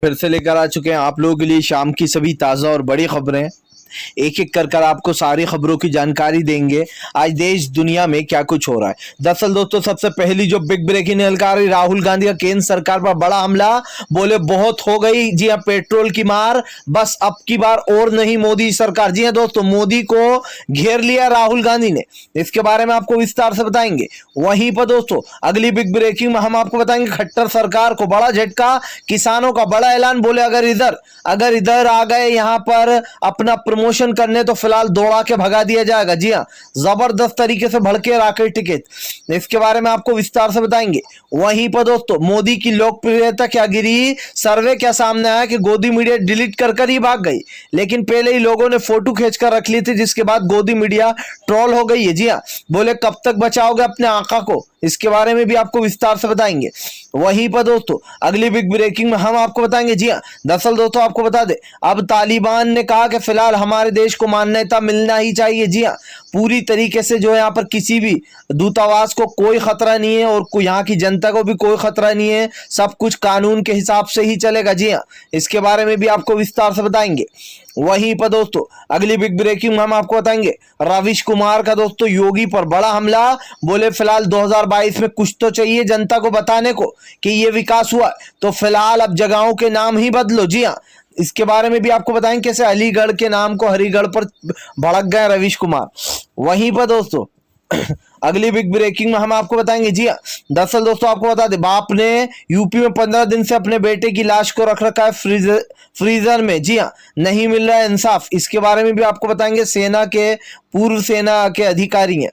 फिर से लेकर आ चुके हैं आप लोगों के लिए शाम की सभी ताज़ा और बड़ी खबरें। एक एक कर आपको सारी खबरों की जानकारी देंगे आज देश दुनिया में क्या कुछ हो रहा है। दरअसल दोस्तों सबसे पहली जो बिग ब्रेकिंग निकल आ रही, राहुल गांधी का केंद्र सरकार पर बड़ा हमला। बोले बहुत हो गई जी हाँ पेट्रोल की मार, बस अब की बार और नहीं मोदी सरकार। जी हाँ दोस्तों, मोदी को घेर लिया राहुल गांधी ने, इसके बारे में आपको विस्तार से बताएंगे। वहीं पर दोस्तों अगली बिग ब्रेकिंग में हम आपको बताएंगे खट्टर सरकार को बड़ा झटका, किसानों का बड़ा ऐलान। बोले अगर इधर आ गए यहाँ पर अपना प्रमोशन करने तो फिलहाल दौड़ा के भगा दिया जाएगा। जी हाँ, जबरदस्त तरीके से भड़के राकेश टिकैत, इसके बारे में आपको विस्तार से बताएंगे। वहीं पर दोस्तों मोदी की लोकप्रियता क्या गिरी, सर्वे क्या सामने आया कि गोदी मीडिया डिलीट कर ही भाग गई, लेकिन पहले ही लोगों ने फोटो खींच कर रख ली थी, जिसके बाद गोदी मीडिया ट्रोल हो गई है। जी हाँ, बोले कब तक बचाओगे अपने आका को, इसके बारे में भी आपको विस्तार से बताएंगे। वहीं पर दोस्तों अगली बिग ब्रेकिंग में हम आपको बताएंगे। जी हाँ, दरअसल दोस्तों आपको बता दें अब तालिबान ने कहा कि फिलहाल हमारे देश को मान्यता मिलना ही चाहिए। जी हाँ, पूरी तरीके से जो है यहाँ पर किसी भी दूतावास को कोई खतरा नहीं है और यहाँ की जनता को भी कोई खतरा नहीं है, सब कुछ कानून के हिसाब से ही चलेगा। जी हाँ, इसके बारे में भी आपको विस्तार से बताएंगे। वहीं पर दोस्तों अगली बिग ब्रेकिंग में हम आपको बताएंगे रविश कुमार का दोस्तों योगी पर बड़ा हमला। बोले फिलहाल 2022 में कुछ तो चाहिए जनता को बताने को कि ये विकास हुआ, तो फिलहाल अब जगहों के नाम ही बदलो। जी हाँ, इसके बारे में भी आपको बताएंगे कैसे अलीगढ़ के नाम को हरिगढ़ पर भड़क गए रविश कुमार। वहीं पर दोस्तों अगली बिग ब्रेकिंग में हम आपको बताएंगे। जी हाँ, दरअसल दोस्तों आपको बता दें बाप ने यूपी में 15 दिन से अपने बेटे की लाश को रख रखा है फ्रीजर में। जी हाँ, नहीं मिल रहा है इंसाफ, इसके बारे में भी आपको बताएंगे। पूर्व सेना के अधिकारी हैं।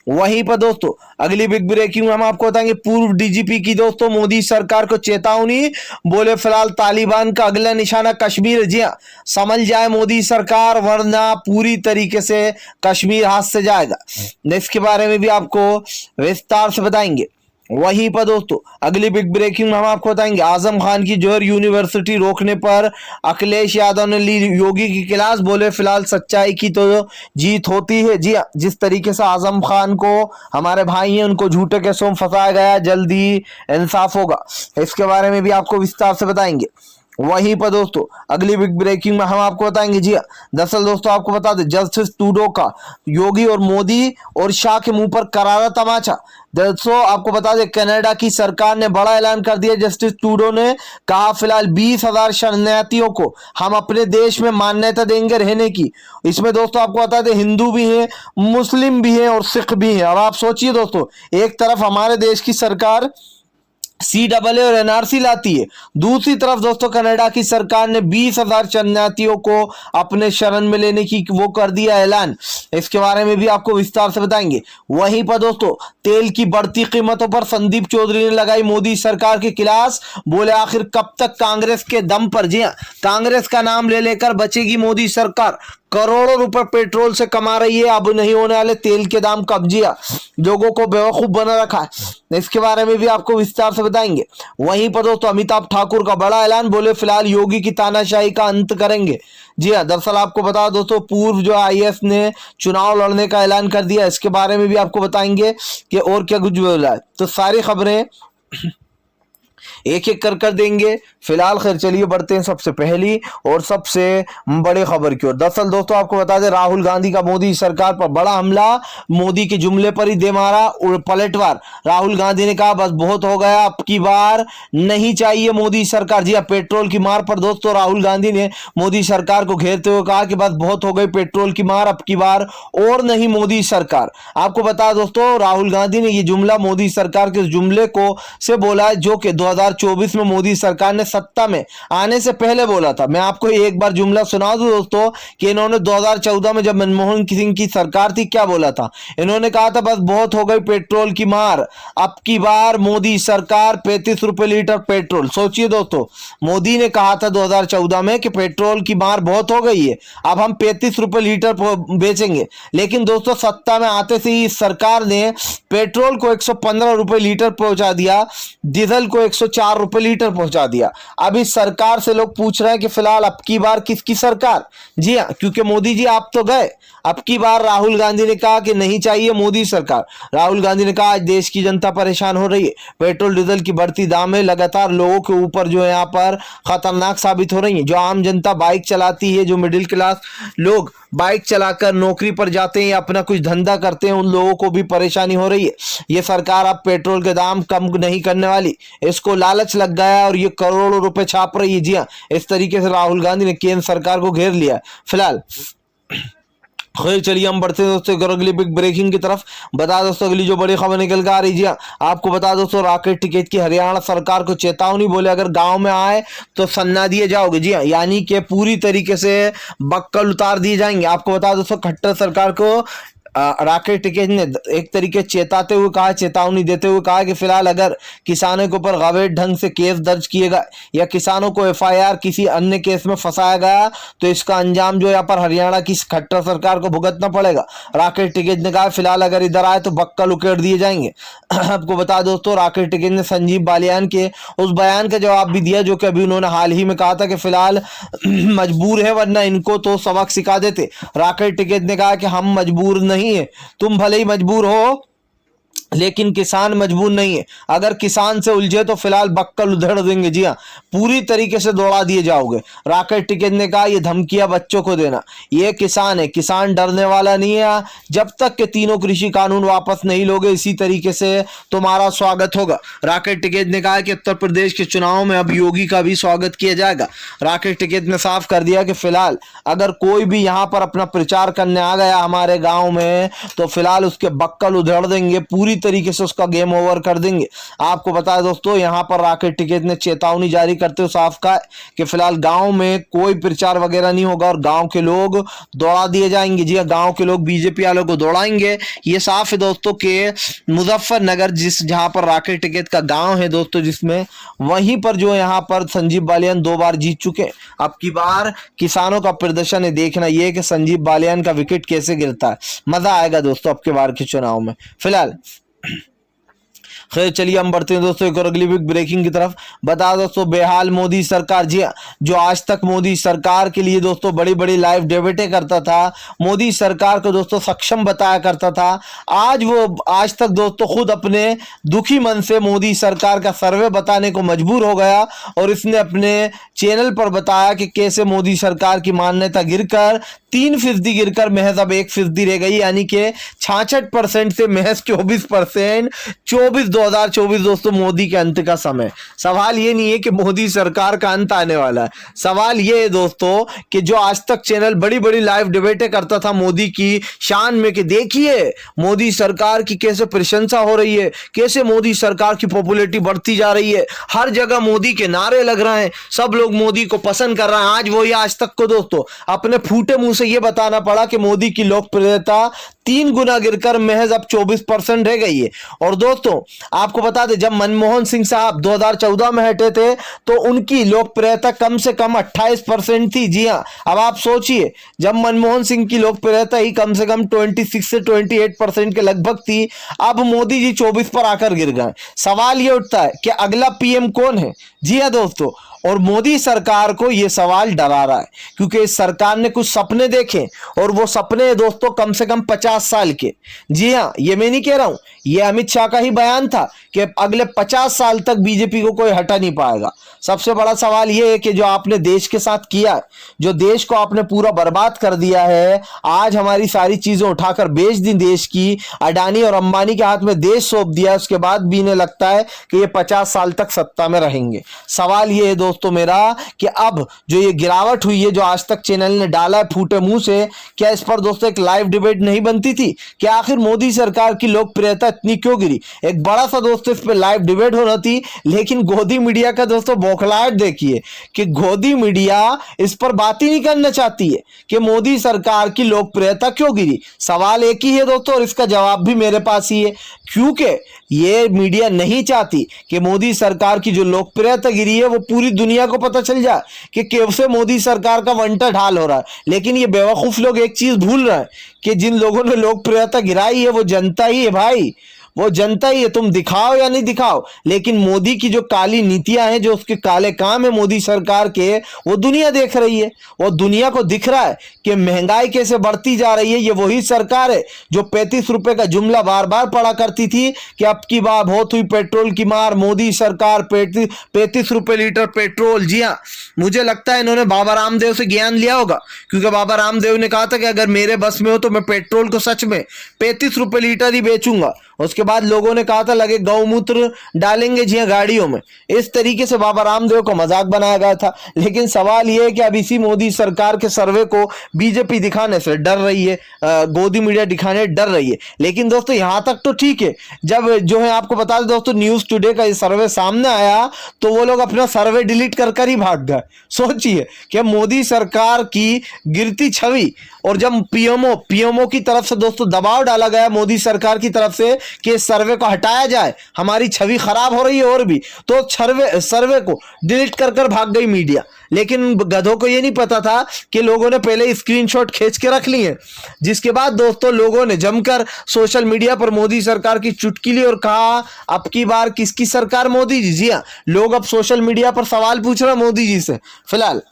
वहीं पर दोस्तों अगली बिग ब्रेकिंग में हम आपको बताएंगे पूर्व डीजीपी की दोस्तों मोदी सरकार को चेतावनी। बोले फिलहाल तालिबान का अगला निशाना कश्मीर। जी हाँ, समझ जाए मोदी सरकार वरना पूरी तरीके से कश्मीर हाथ से जाएगा, इसके बारे में भी आपको विस्तार से बताएंगे। वहीं पर दोस्तों अगली बिग ब्रेकिंग में हम आपको बताएंगे आजम खान की जौहर यूनिवर्सिटी रोकने पर अखिलेश यादव ने ली योगी की क्लास। बोले फिलहाल सच्चाई की तो जीत होती है। जी हाँ, जिस तरीके से आजम खान को हमारे भाई हैं उनको झूठे केसों में फंसाया गया, जल्दी इंसाफ होगा, इसके बारे में भी आपको विस्तार से बताएंगे। वहीं पर दोस्तों अगली बिग ब्रेकिंग में हम आपको बताएंगे। जी हाँ, दरअसल दोस्तों आपको बता दें जस्टिस ट्रूडो का योगी और मोदी और शाह के मुंह पर करारा तमाचा। दोस्तों आपको बता दें कनाडा की सरकार ने बड़ा ऐलान कर दिया। जस्टिस ट्रूडो ने कहा फिलहाल 20,000 शरणार्थियों को हम अपने देश में मान्यता देंगे रहने की। इसमें दोस्तों आपको बता दें हिंदू भी हैं, मुस्लिम भी हैं और सिख भी हैं। अब आप सोचिए दोस्तों, एक तरफ हमारे देश की सरकार CAA और NRC लाती है, दूसरी तरफ दोस्तों कनाडा की सरकार ने 20,000 शरणार्थियों को अपने शरण में लेने की वो कर दिया ऐलान, इसके बारे में भी आपको विस्तार से बताएंगे। वहीं पर दोस्तों तेल की बढ़ती कीमतों पर संदीप चौधरी ने लगाई मोदी सरकार की क्लास। बोले आखिर कब तक कांग्रेस के दम पर। जी हाँ, कांग्रेस का नाम ले लेकर बचेगी मोदी सरकार, करोड़ों रुपए पेट्रोल से कमा रही है, अब नहीं होने वाले तेल के दाम कब्जिया, लोगों को बेवकूफ बना रखा है, इसके बारे में भी आपको विस्तार से बताएंगे। वहीं पर दोस्तों अमिताभ ठाकुर का बड़ा ऐलान। बोले फिलहाल योगी की तानाशाही का अंत करेंगे। जी हाँ, दरअसल आपको बता दोस्तों पूर्व जो IAS ने चुनाव लड़ने का ऐलान कर दिया, इसके बारे में भी आपको बताएंगे कि और क्या कुछ हो रहा है। तो सारी खबरें एक एक कर देंगे। फिलहाल खैर चलिए बढ़ते हैं सबसे पहली और सबसे बड़ी खबर की ओर। दरअसल दोस्तों आपको बता दें राहुल गांधी का मोदी सरकार पर बड़ा हमला, मोदी के जुमले पर ही दे मारा और पलटवार। राहुल गांधी ने कहा बस बहुत हो गया, अब की बार नहीं चाहिए मोदी सरकार। जी हाँ, पेट्रोल की मार पर दोस्तों राहुल गांधी ने मोदी सरकार को घेरते हुए कहा कि बस बहुत हो गई पेट्रोल की मार, अब की बार और नहीं मोदी सरकार। आपको बता दोस्तों राहुल गांधी ने ये जुमला मोदी सरकार के जुमले को से बोला है जो कि 2024 में मोदी सरकार ने सत्ता में आने से पहले बोला था। मैं आपको एक बार जुमला सुना दूं दोस्तों कि इन्होंने 2014 में जब मनमोहन सिंह की सरकार थी क्या बोला था। इन्होंने कहा था बस बहुत हो गई पेट्रोल की मार, अब की बार मोदी सरकार 35 रुपए लीटर पेट्रोल। सोचिए दोस्तों, मोदी ने कहा था 2014 में कि पेट्रोल की मार बहुत हो गई है, अब हम 35 रुपए लीटर बेचेंगे, लेकिन दोस्तों सत्ता में आते से ही सरकार ने पेट्रोल को 115 रुपए लीटर पहुंचा दिया, डीजल को 104 ₹4 लीटर पहुंचा दिया। अब इस सरकार से लोग पूछ रहे हैं कि फिलहाल अब की बार किसकी सरकार? जी हाँ, क्योंकि मोदी जी आप तो गए, अब की बार राहुल गांधी ने कहा कि नहीं चाहिए मोदी सरकार। राहुल गांधी ने कहा आज देश की जनता परेशान हो रही है, पेट्रोल डीजल की बढ़ती दामें लगातार लोगों के ऊपर जो है यहाँ पर खतरनाक साबित हो रही है। जो आम जनता बाइक चलाती है, जो मिडिल क्लास लोग बाइक चलाकर नौकरी पर जाते हैं या अपना कुछ धंधा करते हैं, उन लोगों को भी परेशानी हो रही है। ये सरकार अब पेट्रोल के दाम कम नहीं करने वाली, इसको लालच लग गया है और ये करोड़ों रुपए छाप रही है। जी हाँ, इस तरीके से राहुल गांधी ने केंद्र सरकार को घेर लिया फिलहाल। खैर चलिए हम बढ़ते हैं दोस्तों एक और अगली बिग ब्रेकिंग की तरफ। बता दोस्तों अगली जो बड़ी खबर निकल कर आ रही है, जी हाँ, आपको बता दोस्तों राकेट टिकैत की हरियाणा सरकार को चेतावनी। बोले अगर गांव में आए तो सन्ना दिए जाओगे। जी हाँ, यानी कि पूरी तरीके से बक्कल उतार दिए जाएंगे। आपको बता दोस्तों खट्टर सरकार को राकेट टिकैत ने एक तरीके चेताते हुए कहा, चेतावनी देते हुए कहा कि फिलहाल अगर किसानों के ऊपर अवैध ढंग से केस दर्ज किए गए या किसानों को एफआईआर किसी अन्य केस में फंसाया गया तो इसका अंजाम जो यहाँ पर हरियाणा की खट्टर सरकार को भुगतना पड़ेगा। राकेट टिकैत ने कहा फिलहाल अगर इधर आए तो बक्कल उकेड़ दिए जाएंगे। आपको बता दोस्तों राकेट टिकैत ने संजीव बालियान के उस बयान का जवाब भी दिया जो कि अभी उन्होंने हाल ही में कहा था कि फिलहाल मजबूर है वरना इनको तो सबक सिखा देते। राकेट टिकैत ने कहा कि हम मजबूर नहीं है, तुम भले ही मजबूर हो लेकिन किसान मजबूर नहीं है। अगर किसान से उलझे तो फिलहाल बक्कल उधेड़ देंगे। जी हाँ, पूरी तरीके से दौड़ा दिए जाओगे। राकेट टिकैत ने कहा ये धमकियां बच्चों को देना, ये किसान है, किसान डरने वाला नहीं है। जब तक के तीनों कृषि कानून वापस नहीं लोगे इसी तरीके से तुम्हारा स्वागत होगा। राकेट टिकैत ने कहा कि उत्तर प्रदेश के चुनाव में अब योगी का भी स्वागत किया जाएगा। राकेट टिकैत ने साफ कर दिया कि फिलहाल अगर कोई भी यहाँ पर अपना प्रचार करने आ गया हमारे गाँव में तो फिलहाल उसके बक्कल उधेड़ देंगे, पूरी तरीके से उसका गेम ओवर कर देंगे। आपको बता दोस्तों यहाँ पर राकेट टिकैत ने चेतावनी जारी करते हुए साफ कहा कि फिलहाल गांव में कोई प्रचार वगैरह नहीं होगा और गांव के लोग दौड़ा दिए जाएंगे। जी गांव के लोग बीजेपी वालों को दौड़ाएंगे। ये साफ है दोस्तों के मुजफ्फरनगर जहां पर राकेट टिकैत का गांव है दोस्तों, जिसमें वहीं पर जो यहाँ पर संजीव बालियान 2 बार जीत चुके। अब की बार किसानों का प्रदर्शन है, देखना यह कि संजीव बालियान का विकेट कैसे गिरता है। मजा आएगा दोस्तों अब के बार के चुनाव में फिलहाल। खैर चलिए हम बढ़ते हैं दोस्तों एक और अगली बिग ब्रेकिंग की तरफ। बता दोस्तों बेहाल मोदी सरकार। जी जो आज तक मोदी सरकार के लिए दोस्तों बड़ी बड़ी लाइव डिबेटें करता था, मोदी सरकार को दोस्तों सक्षम बताया करता था, आज तक दोस्तों खुद अपने दुखी मन से मोदी सरकार का सर्वे बताने को मजबूर हो गया और इसने अपने चैनल पर बताया कि कैसे मोदी सरकार की मान्यता गिरकर 3% गिरकर महज अब 1% रह गई, यानी कि 66% से महज 24%। 2024 दोस्तों मोदी के अंत का समय। सवाल ये नहीं है कि मोदी सरकार का अंत आने वाला है, सवाल ये है दोस्तों कि जो आज तक चैनल बड़ी बड़ी लाइव डिबेटें करता था मोदी की शान में कि देखिए मोदी सरकार की कैसे प्रशंसा हो रही है, कैसे मोदी सरकार की पॉपुलैरिटी बढ़ती जा रही है, हर जगह मोदी के नारे लग रहे हैं, सब लोग मोदी को पसंद कर रहे हैं। आज वही आज तक को दोस्तों अपने फूटे मुंह से यह बताना पड़ा कि मोदी की लोकप्रियता 3 गुना गिरकर महज अब 24% रह गई है। और दोस्तों आपको बता दें जब मनमोहन सिंह साहब 2014 में हटे थे तो उनकी लोकप्रियता कम से कम 28% थी। जी हां, अब आप सोचिए जब मनमोहन सिंह की लोकप्रियता ही कम से कम 26 से 28% के लगभग थी, अब मोदी जी 24 पर आकर गिर गए। सवाल यह उठता है कि अगला पीएम कौन है। जी हां दोस्तों, और मोदी सरकार को यह सवाल डरा रहा है क्योंकि इस सरकार ने कुछ सपने देखे और वो सपने दोस्तों कम से कम 50 साल के। जी हां, ये मैं नहीं कह रहा हूं, ये अमित शाह का ही बयान था कि अगले 50 साल तक बीजेपी को कोई हटा नहीं पाएगा। सबसे बड़ा सवाल यह है कि जो आपने देश के साथ किया, जो देश को आपने पूरा बर्बाद कर दिया है, आज हमारी सारी चीजें उठाकर बेच दी देश की, अडानी और अंबानी के हाथ में देश सौंप दिया, उसके बाद भी इन्हें लगता है कि ये 50 साल तक सत्ता में रहेंगे। सवाल ये है दोस्तों मेरा कि अब जो ये गिरावट हुई है जो आज तक चैनल ने डाला है फूटे मुंह से, क्या इस पर दोस्तों एक लाइव डिबेट नहीं बनती थी कि आखिर मोदी सरकार की लोकप्रियता इतनी क्यों गिरी? एक बड़ा सा दोस्तों इस पर लाइव डिबेट होना थी, लेकिन गोदी मीडिया का दोस्तों बौखलाहट देखिए कि गोदी मीडिया इस पर बात ही नहीं करना चाहती है कि मोदी सरकार की लोकप्रियता क्यों गिरी। सवाल एक ही है दोस्तों और इसका जवाब भी मेरे पास ही है, क्योंकि ये मीडिया नहीं चाहती कि मोदी सरकार की जो लोकप्रियता गिरी है वो पूरी दुनिया को पता चल जाए कि कैसे मोदी सरकार का वंटा ढाल हो रहा है। लेकिन ये बेवकूफ लोग एक चीज भूल रहे हैं कि जिन लोगों ने लोकप्रियता गिराई है वो जनता ही है भाई। वो जनता ही है, तुम दिखाओ या नहीं दिखाओ, लेकिन मोदी की जो काली नीतियां हैं, जो उसके काले काम है मोदी सरकार के, वो दुनिया देख रही है। वो दुनिया को दिख रहा है कि महंगाई कैसे बढ़ती जा रही है। ये वही सरकार है जो 35 रुपए का जुमला बार बार पड़ा करती थी कि अब की बार बहुत हुई पेट्रोल की मार, मोदी सरकार 35 रुपए लीटर पेट्रोल। जी हाँ, मुझे लगता है इन्होंने बाबा रामदेव से ज्ञान लिया होगा, क्योंकि बाबा रामदेव ने कहा था कि अगर मेरे बस में हो तो मैं पेट्रोल को सच में 35 रुपए लीटर ही बेचूंगा। उसके बाद लोगों ने कहा था लगे गौमूत्र डालेंगे जी हाँ गाड़ियों में। इस तरीके से बाबा रामदेव को मजाक बनाया गया था। लेकिन सवाल यह है कि अब इसी मोदी सरकार के सर्वे को बीजेपी दिखाने से डर रही है, गोदी मीडिया दिखाने डर रही है। लेकिन दोस्तों यहां तक तो ठीक है, जब जो है आपको बता दें दोस्तों, न्यूज टुडे का ये सर्वे सामने आया तो वो लोग अपना सर्वे डिलीट कर ही भाग गए। सोचिए कि मोदी सरकार की गिरती छवि, और जब पीएमओ की तरफ से दोस्तों दबाव डाला गया मोदी सरकार की तरफ से कि इस सर्वे को हटाया जाए, हमारी छवि खराब हो रही है और भी, तो सर्वे को डिलीट कर भाग गई मीडिया। लेकिन गधों को यह नहीं पता था कि लोगों ने पहले स्क्रीनशॉट खींच के रख लिए, जिसके बाद दोस्तों लोगों ने जमकर सोशल मीडिया पर मोदी सरकार की चुटकी ली और कहा अब की बार किसकी सरकार? मोदी जी। जी हाँ, लोग अब सोशल मीडिया पर सवाल पूछ रहे हैं मोदी जी से। फिलहाल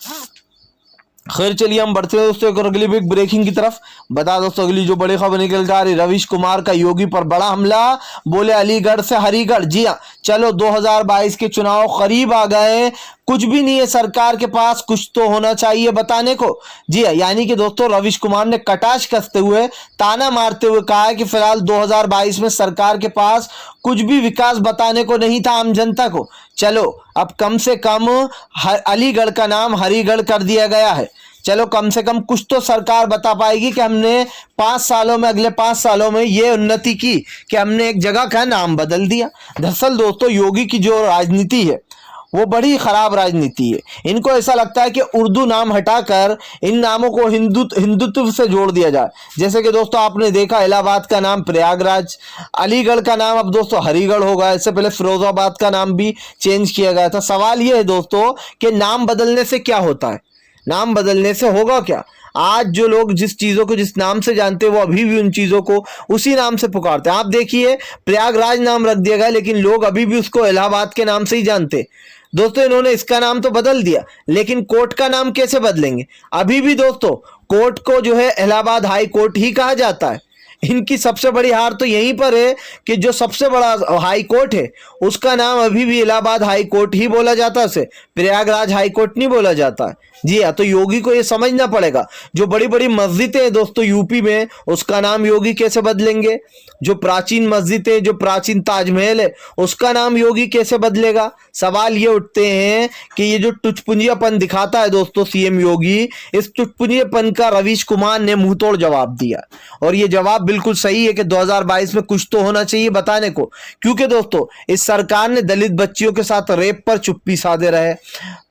खैर चलिए हम बढ़ते हैं दोस्तों एक और अगली बिग ब्रेकिंग की तरफ। बता दोस्तों अगली जो बड़ी खबर निकल कर आ रही, रवीश कुमार का योगी पर बड़ा हमला, बोले अलीगढ़ से हरिगढ़। जी हाँ, चलो 2022 के चुनाव करीब आ गए, कुछ भी नहीं है सरकार के पास, कुछ तो होना चाहिए बताने को। जी हाँ, यानी कि दोस्तों रवीश कुमार ने कटाक्ष कसते हुए, ताना मारते हुए कहा है कि फिलहाल 2022 में सरकार के पास कुछ भी विकास बताने को नहीं था आम जनता को। चलो अब कम से कम अलीगढ़ का नाम हरिगढ़ कर दिया गया है। चलो कम से कम कुछ तो सरकार बता पाएगी कि हमने 5 सालों में, अगले 5 सालों में ये उन्नति की कि हमने एक जगह का नाम बदल दिया। दरअसल दोस्तों योगी की जो राजनीति है वो बड़ी खराब राजनीति है। इनको ऐसा लगता है कि उर्दू नाम हटाकर इन नामों को हिंदुत्व से जोड़ दिया जाए। जैसे कि दोस्तों आपने देखा इलाहाबाद का नाम प्रयागराज, अलीगढ़ का नाम अब दोस्तों हरिगढ़ होगा। इससे पहले फिरोजाबाद का नाम भी चेंज किया गया था। सवाल यह है दोस्तों कि नाम बदलने से क्या होता है, नाम बदलने से होगा क्या? आज जो लोग जिस चीजों को जिस नाम से जानते हैं वो अभी भी उन चीजों को उसी नाम से पुकारते हैं। आप देखिए प्रयागराज नाम रख दिया गया लेकिन लोग अभी भी उसको इलाहाबाद के नाम से ही जानते। दोस्तों इन्होंने इसका नाम तो बदल दिया, लेकिन कोर्ट का नाम कैसे बदलेंगे? अभी भी दोस्तों कोर्ट को जो है इलाहाबाद हाई कोर्ट ही कहा जाता है। इनकी सबसे बड़ी हार तो यहीं पर है कि जो सबसे बड़ा हाई कोर्ट है उसका नाम अभी भी इलाहाबाद हाई कोर्ट ही बोला जाता है, उसे प्रयागराज हाई कोर्ट नहीं बोला जाता है। जी हाँ, तो योगी को ये समझना पड़ेगा। जो बड़ी बड़ी मस्जिदें हैं दोस्तों यूपी में, उसका नाम योगी कैसे बदलेंगे? जो प्राचीन मस्जिदें, जो प्राचीन ताजमहल है उसका नाम योगी कैसे बदलेगा? सवाल ये उठते हैं कि ये जो टुचपुंजियापन दिखाता है दोस्तों सीएम योगी, इस टुचपुंजियापन का रवीश कुमार ने मुंह तोड़ जवाब दिया। और ये जवाब बिल्कुल सही है कि 2022 में कुछ तो होना चाहिए बताने को, क्योंकि दोस्तों इस सरकार ने दलित बच्चियों के साथ रेप पर चुप्पी साधे रहे,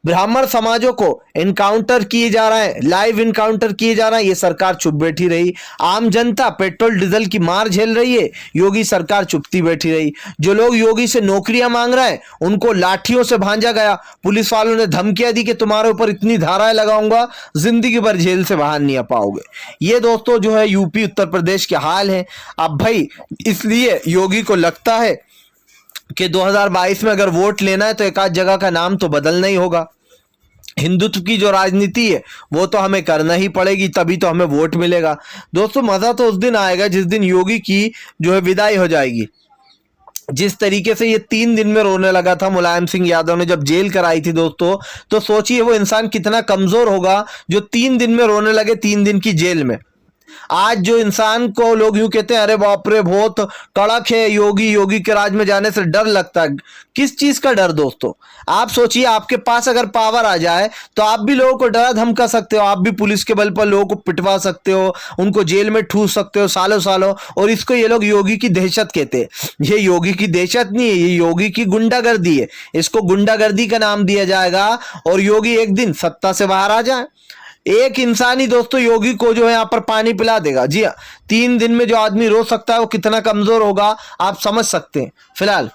ब्राह्मण समाजों को इनकाउंटर किए जा रहे हैं, लाइव इनकाउंटर किए जा रहे हैं, ये सरकार चुप बैठी रही। आम जनता पेट्रोल डीजल की मार झेल रही है, योगी सरकार चुपती बैठी रही। जो लोग योगी से नौकरियां मांग रहे हैं उनको लाठियों से भांजा गया, पुलिस वालों ने धमकियां दी कि तुम्हारे ऊपर इतनी धाराएं लगाऊंगा जिंदगी भर जेल से बाहर नहीं आ पाओगे। ये दोस्तों जो है यूपी उत्तर प्रदेश के हाल है। अब भाई इसलिए योगी को लगता है कि 2022 में अगर वोट लेना है तो एक आध जगह का नाम तो बदलना ही होगा। हिंदुत्व की जो राजनीति है वो तो हमें करना ही पड़ेगी, तभी तो हमें वोट मिलेगा। दोस्तों मजा तो उस दिन आएगा जिस दिन योगी की जो है विदाई हो जाएगी। जिस तरीके से ये 3 दिन में रोने लगा था मुलायम सिंह यादव ने जब जेल कराई थी दोस्तों, तो सोचिए वो इंसान कितना कमजोर होगा जो 3 दिन में रोने लगे 3 दिन की जेल में। आज जो इंसान को लोग यूं कहते हैं अरे बाप रे बहुत कड़क है योगी, योगी के राज में जाने से डर लगता है। किस चीज का डर दोस्तों? आप सोचिए आपके पास अगर पावर आ जाए तो आप भी लोगों को डरा धमका सकते हो, आप भी पुलिस के बल पर लोगों को पिटवा सकते हो, उनको जेल में ठूस सकते हो सालों सालों। और इसको ये लोग योगी की दहशत कहते हैं। ये योगी की दहशत नहीं है, ये योगी की गुंडागर्दी है। इसको गुंडागर्दी का नाम दिया जाएगा और योगी एक दिन सत्ता से बाहर आ जाए। एक इंसान ही दोस्तों योगी को जो है यहाँ पर पानी पिला देगा। जी हाँ, 3 दिन में जो आदमी रो सकता है वो कितना कमजोर होगा आप समझ सकते हैं। फिलहाल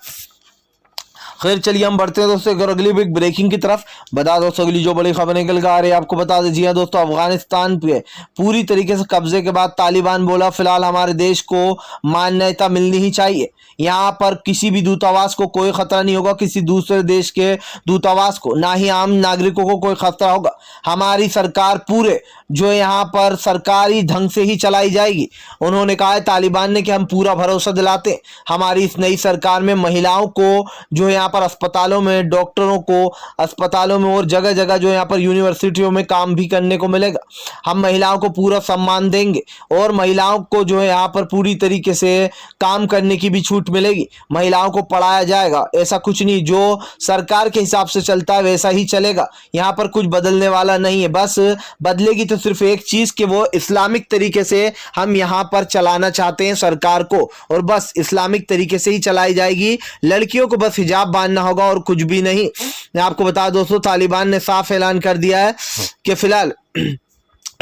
खैर चलिए हम बढ़ते हैं दोस्तों एक और अगली बिग ब्रेकिंग की तरफ। बता दोस्तों अगली जो बड़ी खबर निकल कर आ रही है आपको बता दीजिए दोस्तों, अफगानिस्तान पे पूरी तरीके से कब्जे के बाद तालिबान बोला फिलहाल हमारे देश को मान्यता मिलनी ही चाहिए। यहाँ पर किसी भी दूतावास को कोई खतरा नहीं होगा, किसी दूसरे देश के दूतावास को, ना ही आम नागरिकों को कोई खतरा होगा। हमारी सरकार पूरे जो यहाँ पर सरकारी ढंग से ही चलाई जाएगी। उन्होंने कहा है तालिबान ने कि हम पूरा भरोसा दिलाते हैं हमारी इस नई सरकार में महिलाओं को जो यहाँ पर अस्पतालों में, डॉक्टरों को अस्पतालों में और जगह जगह जो यहाँ पर यूनिवर्सिटियों में काम भी करने को मिलेगा। हम महिलाओं को पूरा सम्मान देंगे और महिलाओं को जो है यहाँ पर पूरी तरीके से काम करने की भी छूट मिलेगी। महिलाओं को पढ़ाया जाएगा, ऐसा कुछ नहीं, जो सरकार के हिसाब से चलता है वैसा ही चलेगा। यहाँ पर कुछ बदलने वाला नहीं है, बस बदलेगी तो सिर्फ एक चीज कि वो इस्लामिक तरीके से हम यहाँ पर चलाना चाहते हैं सरकार को, और बस इस्लामिक तरीके से ही चलाई जाएगी। लड़कियों को बस हिजाब बांधना होगा और कुछ भी नहीं। मैं आपको बता दोस्तों तालिबान ने साफ ऐलान कर दिया है कि फिलहाल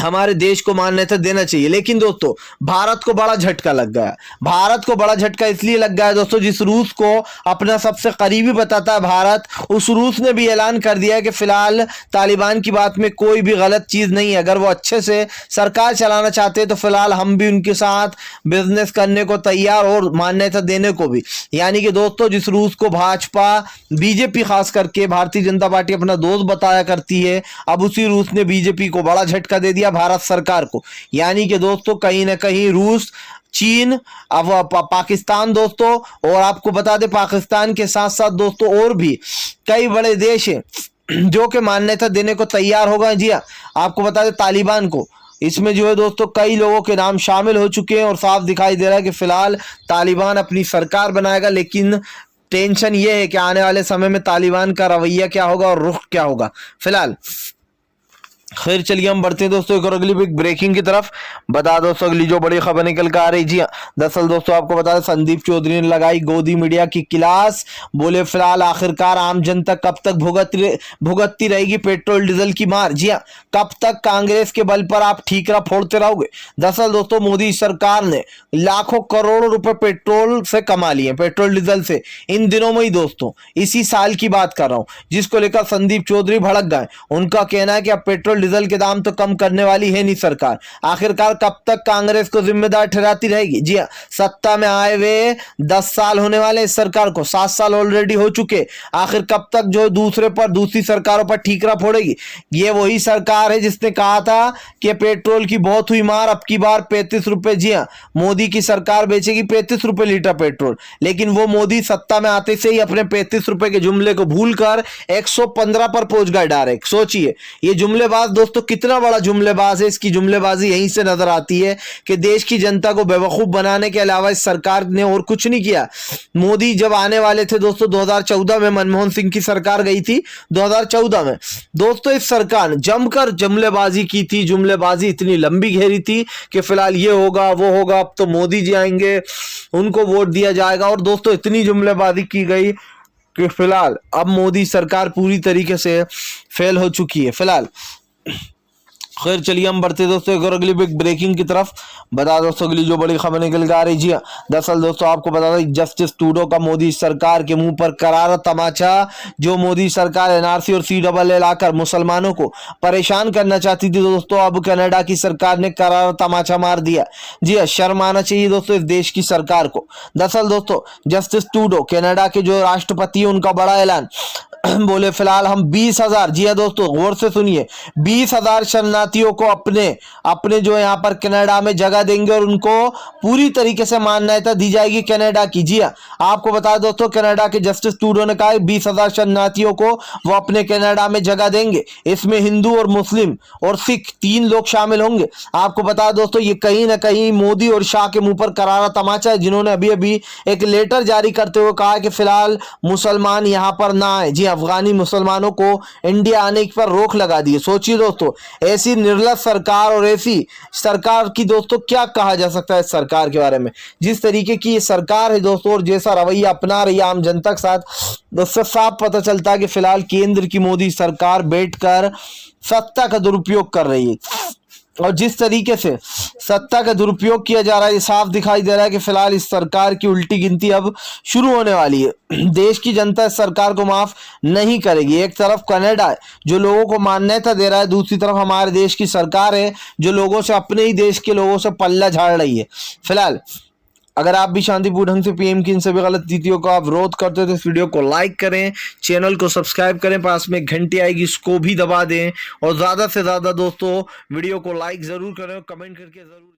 हमारे देश को मान्यता देना चाहिए। लेकिन दोस्तों भारत को बड़ा झटका लग गया। भारत को बड़ा झटका इसलिए लग गया है दोस्तों, जिस रूस को अपना सबसे करीबी बताता है भारत, उस रूस ने भी ऐलान कर दिया है कि फिलहाल तालिबान की बात में कोई भी गलत चीज नहीं है। अगर वो अच्छे से सरकार चलाना चाहते हैं तो फिलहाल हम भी उनके साथ बिजनेस करने को तैयार और मान्यता देने को भी। यानी कि दोस्तों जिस रूस को भाजपा, बीजेपी खास करके भारतीय जनता पार्टी अपना दोस्त बताया करती है, अब उसी रूस ने बीजेपी को बड़ा झटका दे दिया भारत सरकार को। यानी कि दोस्तों कहीं ना कहीं रूस, चीन, अब पाकिस्तान दोस्तों, और आपको बता दें पाकिस्तान के साथ साथ दोस्तों और भी कई बड़े देश हैं जो कि मान्यता देने को तैयार हो गए। जी हाँ, आपको बता दें तालिबान को, इसमें जो है दोस्तों कई लोगों के नाम शामिल हो चुके हैं और साफ दिखाई दे रहा है कि फिलहाल तालिबान अपनी सरकार बनाएगा। लेकिन टेंशन ये है कि आने वाले समय में तालिबान का रवैया क्या होगा और रुख क्या होगा फिलहाल। खैर चलिए हम बढ़ते हैं दोस्तों एक और अगली बिग ब्रेकिंग की तरफ। बता दोस्तों अगली जो बड़ी खबर निकल कर आ रही, जी हाँ, दरअसल दोस्तों आपको बता दें संदीप चौधरी ने लगाई गोदी मीडिया की क्लास। बोले फिलहाल आखिरकार आम जनता कब तक भुगतती रहेगी पेट्रोल डीजल की मार। जी हाँ, कब तक कांग्रेस के बल पर आप ठीकरा फोड़ते रहोगे। दरअसल दोस्तों मोदी सरकार ने लाखों करोड़ों रुपए पेट्रोल से कमा लिए, पेट्रोल डीजल से, इन दिनों में ही दोस्तों, इसी साल की बात कर रहा हूं, जिसको लेकर संदीप चौधरी भड़क गए। उनका कहना है कि अब पेट्रोल डीजल के दाम तो कम करने वाली है नहीं सरकार। आखिरकार कब तक कांग्रेस को जिम्मेदार ठहराती रहेगी। जी हाँ, सत्ता में आए हुए 10 साल होने वाले इस सरकार को, 7 साल ऑलरेडी हो चुके। आखिर कब तक जो दूसरे पर, दूसरी सरकारों पर ठीकरा फोड़ेगी। ये वही सरकार है जिसने कहा था कि पेट्रोल की बहुत हुई मार, अब की बार 35 रुपए। जी हाँ, मोदी की सरकार बेचेगी 35 रुपए लीटर पेट्रोल। लेकिन वो मोदी सत्ता में आते से ही अपने 35 रुपए के जुमले को भूलकर 115 पर पहुंच गए डायरेक्ट। सोचिए ये जुमलेबाज दोस्तों कितना बड़ा जुमलेबाज है। इसकी जुमलेबाजी यहीं से नजर आती है कि देश की जनता को बेवकूफ बनाने के अलावा इस सरकार ने और कुछ नहीं किया। मोदी जब आने वाले थे दोस्तों 2014 में, मनमोहन सिंह की सरकार गई थी 2014 में दोस्तों, इस सरकार ने जमकर जुमलेबाजी की थी। जुमलेबाजी इतनी लंबी घेरी थी कि फिलहाल ये होगा वो होगा, अब तो मोदी जी आएंगे, उनको वोट दिया जाएगा। और दोस्तों इतनी जुमलेबाजी की गई कि फिलहाल अब मोदी सरकार पूरी तरीके से फेल हो चुकी है फिलहाल। खैर चलिए हम बढ़ते दोस्तों एक और अगली बिग ब्रेकिंग की तरफ। बता दोस्तों अगली जो बड़ी खबर निकल के आ रही, जी हाँ, दरअसल दोस्तों आपको बता दें जस्टिस ट्रूडो का मोदी सरकार के मुंह पर करारा तमाचा। जो मोदी सरकार एनआरसी और CAA लाकर मुसलमानों को परेशान करना चाहती थी दोस्तों, अब कनाडा की सरकार ने करारा तमाचा मार दिया। जी हाँ, शर्म आना चाहिए दोस्तों इस देश की सरकार को। दरअसल दोस्तों जस्टिस ट्रूडो कनाडा के जो राष्ट्रपति है, उनका बड़ा ऐलान। बोले फिलहाल हम 20,000, जी हाँ दोस्तों गौर से सुनिए, 20,000 शरणार्थियों को अपने जो यहाँ पर कनाडा में जगह देंगे और उनको पूरी तरीके से मान्यता दी जाएगी कनाडा की। जी हाँ, आपको बता दोस्तों कनाडा के जस्टिस ट्रूडो ने कहा 20,000 शरणार्थियों को वो अपने कनाडा में जगह देंगे। इसमें हिंदू और मुस्लिम और सिख 3 लोग शामिल होंगे। आपको बता दोस्तों ये कहीं ना कहीं मोदी और शाह के मुंह पर करारा तमाचा है, जिन्होंने अभी अभी एक लेटर जारी करते हुए कहा कि फिलहाल मुसलमान यहाँ पर ना आए। जी, अफगानी मुसलमानों को इंडिया आने पर रोक लगा दी है। सोचिए दोस्तों ऐसी निर्लज सरकार और ऐसी सरकार की दोस्तों क्या कहा जा सकता है इस सरकार के बारे में। जिस तरीके की ये सरकार है दोस्तों और जैसा रवैया अपना रही है आम जनता के साथ, उससे साफ पता चलता है कि फिलहाल केंद्र की मोदी सरकार बैठकर सत्ता का दुरुपयोग कर रही है। और जिस तरीके से सत्ता का दुरुपयोग किया जा रहा है, ये साफ दिखाई दे रहा है कि फिलहाल इस सरकार की उल्टी गिनती अब शुरू होने वाली है। देश की जनता इस सरकार को माफ नहीं करेगी। एक तरफ कनाडा है जो लोगों को मान्यता दे रहा है, दूसरी तरफ हमारे देश की सरकार है जो लोगों से, अपने ही देश के लोगों से पल्ला झाड़ रही है। फिलहाल अगर आप भी शांतिपूर्ण ढंग से पीएम की इन सभी गलत नीतियों का विरोध करते हो तो इस वीडियो को लाइक करें, चैनल को सब्सक्राइब करें, पास में घंटी आएगी इसको भी दबा दें और ज्यादा से ज्यादा दोस्तों वीडियो को लाइक जरूर करें और कमेंट करके जरूर